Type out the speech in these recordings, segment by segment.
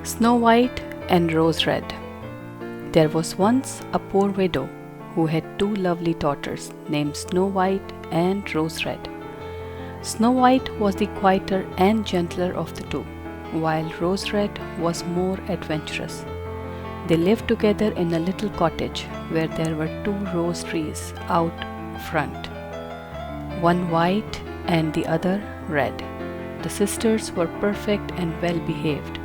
Snow White and Rose Red. There was once a poor widow who had two lovely daughters named Snow White and Rose Red. Snow White was the quieter and gentler of the two, while Rose Red was more adventurous. They lived together in a little cottage where there were two rose trees out front, one white and the other red. The sisters were perfect and well behaved,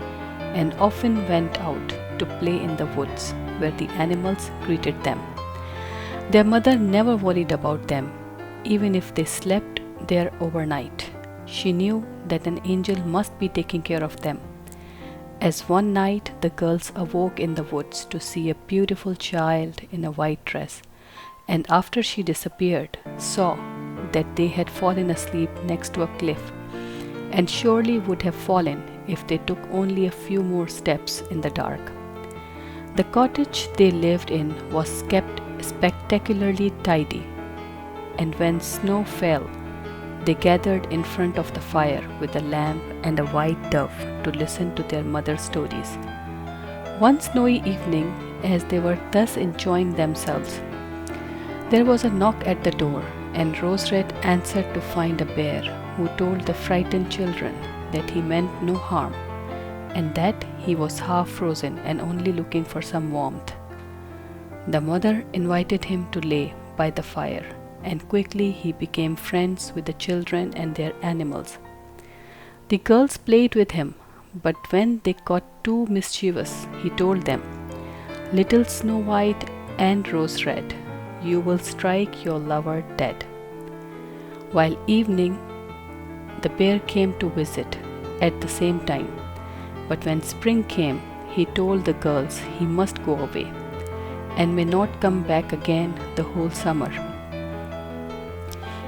and often went out to play in the woods where the animals greeted them. Their mother never worried about them, even if they slept there overnight. She knew that an angel must be taking care of them. As one night the girls awoke in the woods to see a beautiful child in a white dress, and after she disappeared, saw that they had fallen asleep next to a cliff, and surely would have fallen if they took only a few more steps in the dark. The cottage they lived in was kept spectacularly tidy, and when snow fell, they gathered in front of the fire with a lamp and a white dove to listen to their mother's stories. One snowy evening, as they were thus enjoying themselves, there was a knock at the door, and Rose Red answered to find a bear who told the frightened children that he meant no harm, and that he was half frozen and only looking for some warmth. The mother invited him to lay by the fire, and quickly he became friends with the children and their animals. The girls played with him, but when they got too mischievous, he told them, "Little Snow White and Rose Red, you will strike your lover dead." While evening, the bear came to visit at the same time, but when spring came, he told the girls he must go away and may not come back again the whole summer.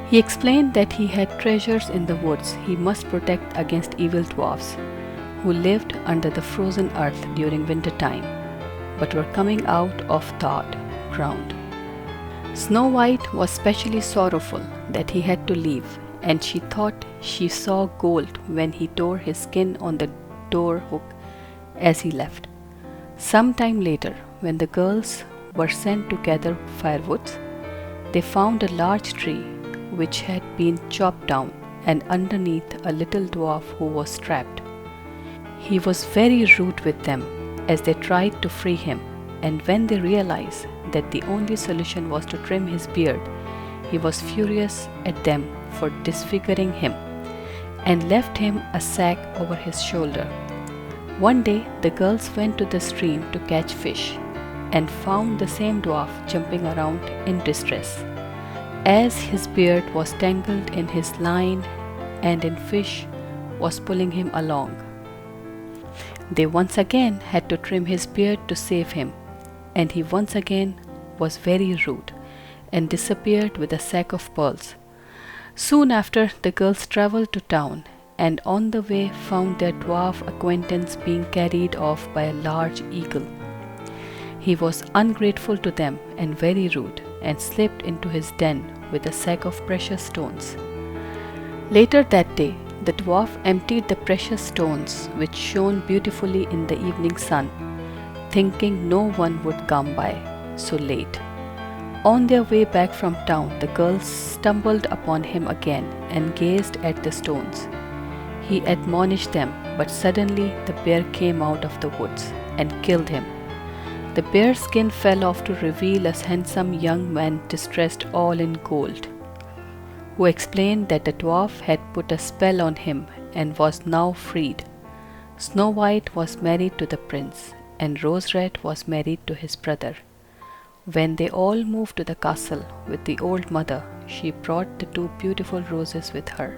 He explained that he had treasures in the woods he must protect against evil dwarfs who lived under the frozen earth during winter time, but were coming out of thawed ground. Snow White was specially sorrowful that he had to leave, and she thought she saw gold when he tore his skin on the door hook as he left. Some time later, when the girls were sent to gather firewoods, they found a large tree which had been chopped down, and underneath a little dwarf who was trapped. He was very rude with them as they tried to free him, and when they realized that the only solution was to trim his beard, he was furious at them for disfiguring him, and left him a sack over his shoulder. One day the girls went to the stream to catch fish, and found the same dwarf jumping around in distress, as his beard was tangled in his line and in fish was pulling him along. They once again had to trim his beard to save him, and he once again was very rude and disappeared with a sack of pearls. Soon after, the girls traveled to town, and on the way found their dwarf acquaintance being carried off by a large eagle. He was ungrateful to them and very rude, and slipped into his den with a sack of precious stones. Later that day, the dwarf emptied the precious stones, which shone beautifully in the evening sun, thinking no one would come by so late. On their way back from town, the girls stumbled upon him again and gazed at the stones. He admonished them, but suddenly the bear came out of the woods and killed him. The bear's skin fell off to reveal a handsome young man distressed all in gold, who explained that the dwarf had put a spell on him and was now freed. Snow White was married to the prince, and Rose Red was married to his brother. When they all moved to the castle with the old mother, she brought the two beautiful roses with her.